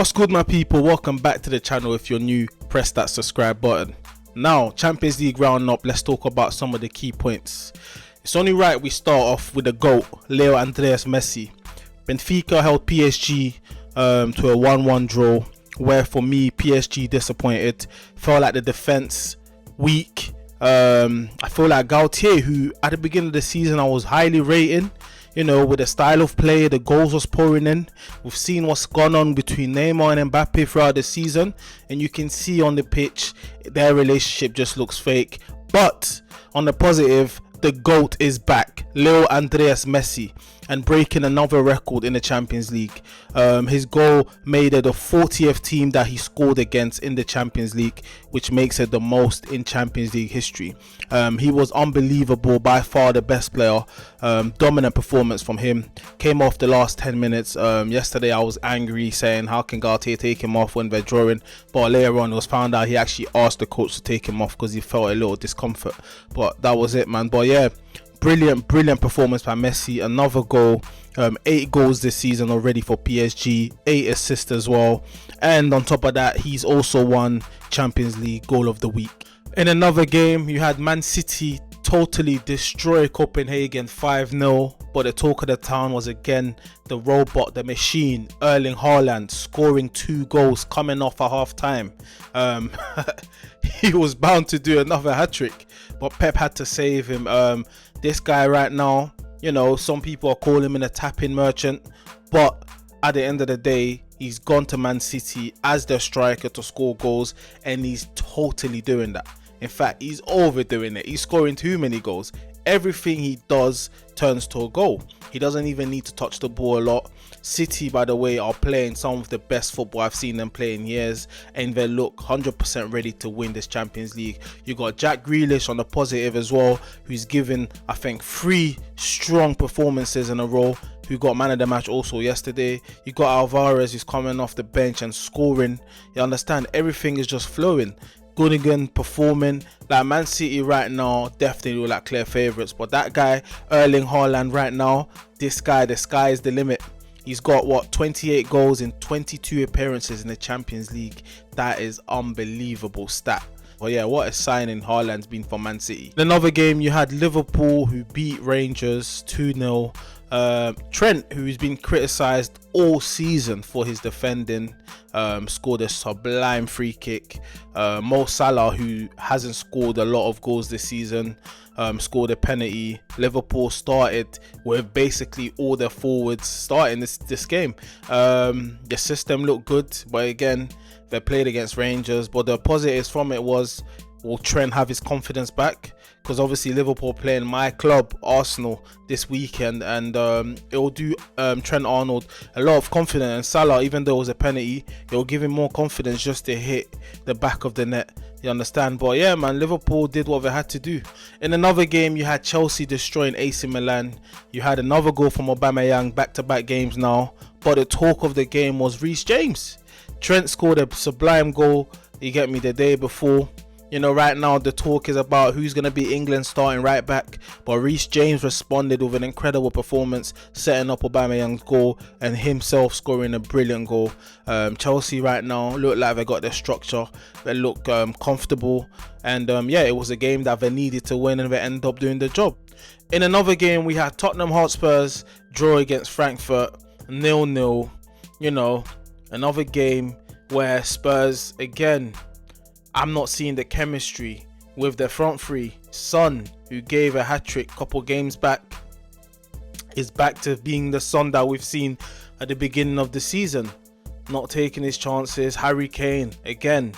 What's good, my people? Welcome back to the channel. If you're new, press that subscribe button. Now, Champions League round up, let's talk about some of the key points. It's only right we start off with the GOAT, Leo Andreas Messi. Benfica held PSG to a 1-1 draw, where for me, PSG disappointed. Felt like the defense weak. I feel like Gautier, who at the beginning of the season I was highly rating, with the style of play, the goals was pouring in. We've seen what's gone on between Neymar and Mbappe throughout the season, and you can see on the pitch their relationship just looks fake. But on the positive, the GOAT is back, Leo Andreas Messi, and breaking another record in the Champions League. His goal made it the 40th team that he scored against in the Champions League, which makes it the most in Champions League history. He was unbelievable, by far the best player. Dominant performance from him. Came off the last 10 minutes. Yesterday I was angry, saying how can Gautier take him off when they're drawing, but later on it was found out he actually asked the coach to take him off because he felt a little discomfort. But that was it, man. But yeah, brilliant performance by Messi. Another goal. 8 goals this season already for PSG, 8 assists as well, and on top of that he's also won Champions League Goal of the Week. In another game, you had Man City totally destroy Copenhagen 5-0, but the talk of the town was again the robot, the machine, Erling Haaland, scoring 2 goals coming off at half time. He was bound to do another hat-trick, but Pep had to save him. This guy right now, some people are calling him a tapping merchant, but at the end of the day, he's gone to Man City as their striker to score goals, and he's totally doing that. In fact, he's overdoing it. He's scoring too many goals. Everything he does turns to a goal. He doesn't even need to touch the ball a lot. City, by the way, are playing some of the best football I've seen them play in years, and they look 100% ready to win this Champions League. You got Jack Grealish on the positive as well, who's given, I think, 3 strong performances in a row, who got man of the match also yesterday. You got Alvarez, who's coming off the bench and scoring. You understand, everything is just flowing. Gundogan performing. Like Man City right now definitely look like clear favourites, but that guy Erling Haaland right now, this guy, the sky is the limit. He's got 28 goals in 22 appearances in the Champions League. That is unbelievable stat. But yeah, what a signing Haaland's been for Man City. In another game, you had Liverpool, who beat Rangers 2-0. Trent, who's been criticised all season for his defending, scored a sublime free kick. Mo Salah, who hasn't scored a lot of goals this season, scored a penalty. Liverpool started with basically all their forwards starting this game. The system looked good, but again, they played against Rangers. But the positives from it was, will Trent have his confidence back? Because obviously Liverpool playing my club, Arsenal, this weekend, and it will do Trent Arnold a lot of confidence. And Salah, even though it was a penalty, it will give him more confidence just to hit the back of the net. You understand? But yeah, man, Liverpool did what they had to do. In another game, you had Chelsea destroying AC Milan. You had another goal from Aubameyang, back-to-back games now. But the talk of the game was Reece James. Trent scored a sublime goal, you get me, the day before. Right now the talk is about who's going to be England's starting right back, but Reece James responded with an incredible performance, setting up Aubameyang's goal and himself scoring a brilliant goal. Chelsea right now look like they got their structure, they look comfortable, and yeah, it was a game that they needed to win, and they end up doing the job. In another game, we had Tottenham Hotspurs draw against Frankfurt 0-0. Another game where Spurs, again, I'm not seeing the chemistry with their front three. Son, who gave a hat-trick couple games back, is back to being the Son that we've seen at the beginning of the season. Not taking his chances. Harry Kane, again,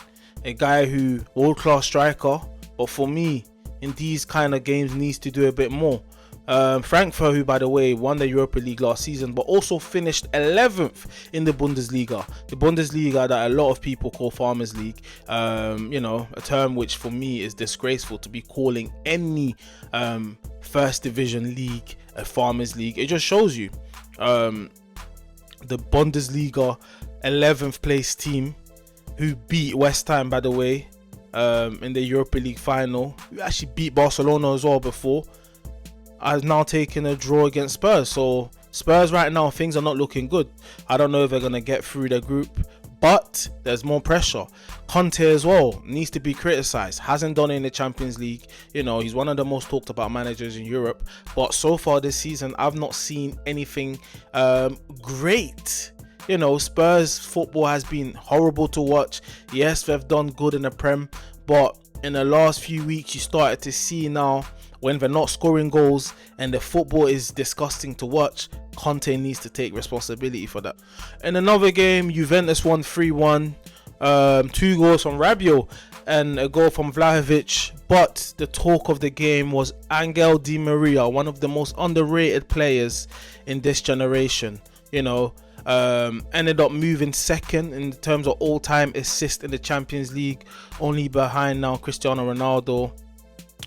a guy who, world-class striker, but for me, in these kind of games, needs to do a bit more. Frankfurt, who by the way won the Europa League last season, but also finished 11th in the Bundesliga. The Bundesliga that a lot of people call Farmers League, a term which for me is disgraceful to be calling any first division league a Farmers League. It just shows you the Bundesliga 11th place team, who beat West Ham, by the way, in the Europa League final, who actually beat Barcelona as well before, has now taken a draw against Spurs. So Spurs right now, things are not looking good. I don't know if they're going to get through the group, but there's more pressure. Conte as well needs to be criticised. Hasn't done it in the Champions League. You know, he's one of the most talked about managers in Europe. But so far this season, I've not seen anything great. You know, Spurs football has been horrible to watch. Yes, they've done good in the Prem, but in the last few weeks, you started to see now when they're not scoring goals and the football is disgusting to watch, Conte needs to take responsibility for that. In another game, Juventus won 3-1. 2 goals from Rabiot and a goal from Vlahovic. But the talk of the game was Angel Di Maria, one of the most underrated players in this generation. You know, ended up moving second in terms of all-time assists in the Champions League, only behind now Cristiano Ronaldo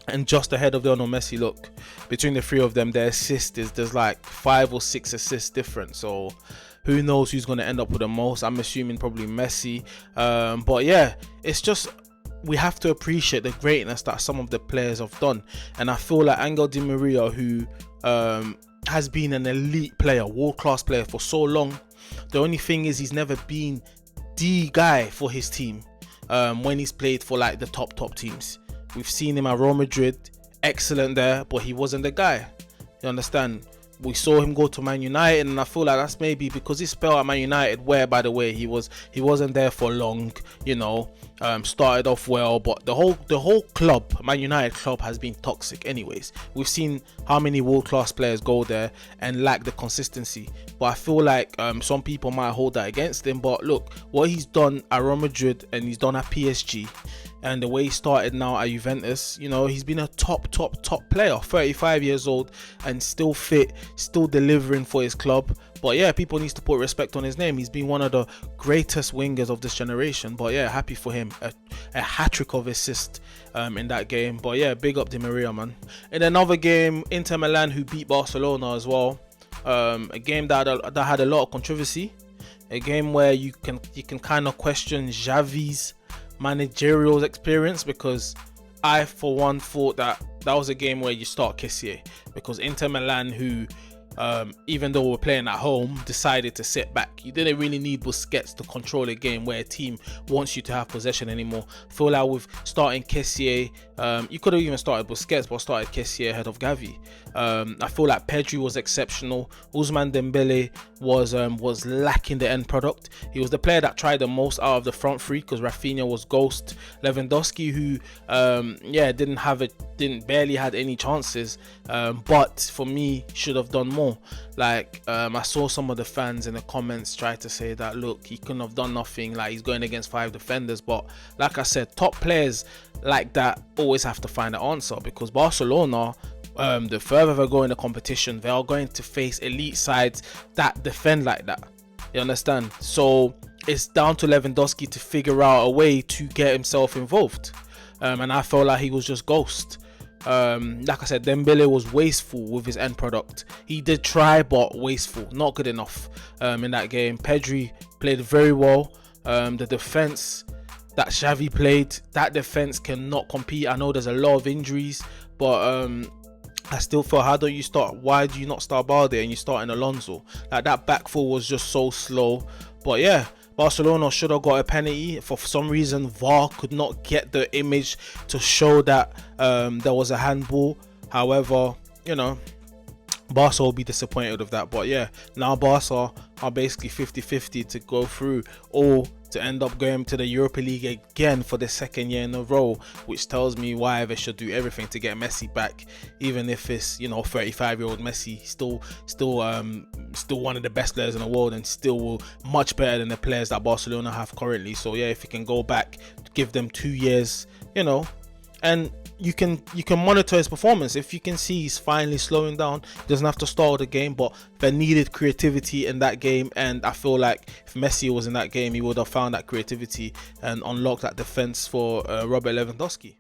and just ahead of Lionel Messi. Look, between the three of them, their assist is there's like 5 or 6 assists different. So who knows who's going to end up with the most? I'm assuming probably Messi. But yeah, it's just we have to appreciate the greatness that some of the players have done. And I feel like Angel Di Maria, who has been an elite player, world-class player for so long, the only thing is he's never been the guy for his team when he's played for like the top teams. We've seen him at Real Madrid, excellent there, but he wasn't the guy. You understand? We saw him go to Man United, and I feel like that's maybe because he spelled at Man United, where, by the way, he wasn't there for long. You know, started off well, but the whole club, Man United club, has been toxic. Anyways, we've seen how many world-class players go there and lack the consistency. But I feel like some people might hold that against him. But look, what he's done at Real Madrid and he's done at PSG, and the way he started now at Juventus, you know, he's been a top player, 35 years old and still fit, still delivering for his club. But yeah, people need to put respect on his name. He's been one of the greatest wingers of this generation. But yeah, happy for him. A hat-trick of assists in that game. But yeah, big up Di Maria, man. In another game, Inter Milan, who beat Barcelona as well. A game that had a lot of controversy. A game where you can kind of question Xavi's managerial experience, because I for one thought that was a game where you start Kessié, because Inter Milan, who even though we're playing at home, decided to sit back. You didn't really need Busquets to control a game where a team wants you to have possession anymore. I feel like with starting Kessié, you could have even started Busquets, but started Kessié ahead of Gavi. I feel like Pedri was exceptional. Ousmane Dembele was lacking the end product. He was the player that tried the most out of the front three, because Rafinha was ghost. Lewandowski, who barely had any chances, but for me should have done more. Like I saw some of the fans in the comments try to say that, look, he couldn't have done nothing, like he's going against 5 defenders. But like I said, top players like that always have to find an answer, because Barcelona, the further they go in the competition, they are going to face elite sides that defend like that. You understand? So it's down to Lewandowski to figure out a way to get himself involved. And I felt like he was just ghost. Like I said, Dembele was wasteful with his end product. He did try, but wasteful, not good enough in that game. Pedri played very well. The defense that Xavi played, that defense cannot compete. I know there's a lot of injuries, but I still feel, why do you not start Balde and you start in Alonso? Like, that back four was just so slow. But yeah, Barcelona should have got a penalty. For some reason, VAR could not get the image to show that there was a handball. However, you know, Barca will be disappointed with that. But yeah, now Barca are basically 50-50 to go through, or to end up going to the Europa League again for the second year in a row, which tells me why they should do everything to get Messi back, even if it's, you know, 35-year-old Messi, still one of the best players in the world, and still much better than the players that Barcelona have currently. So yeah, if you can go back, give them 2 years, you know, and you can monitor his performance. If you can see he's finally slowing down, he doesn't have to start the game, but they needed creativity in that game, and I feel like if Messi was in that game, he would have found that creativity and unlocked that defense for Robert Lewandowski.